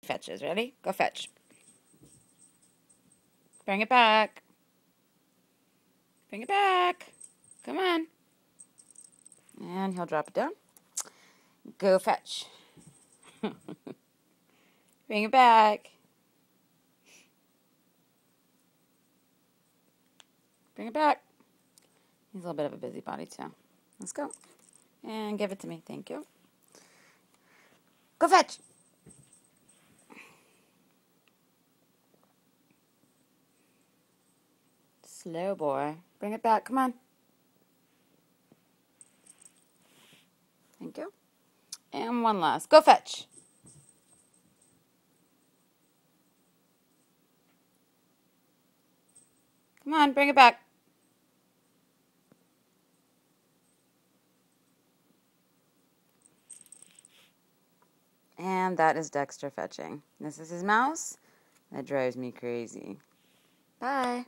Fetches. Ready? Go fetch. Bring it back. Bring it back. Come on. And he'll drop it down. Go fetch. Bring it back. Bring it back. He's a little bit of a busybody too. Let's go. And give it to me. Thank you. Go fetch. Slow boy. Bring it back. Come on. Thank you. And one last. Go fetch. Come on, bring it back. And that is Dexter fetching. This is his mouse. That drives me crazy. Bye.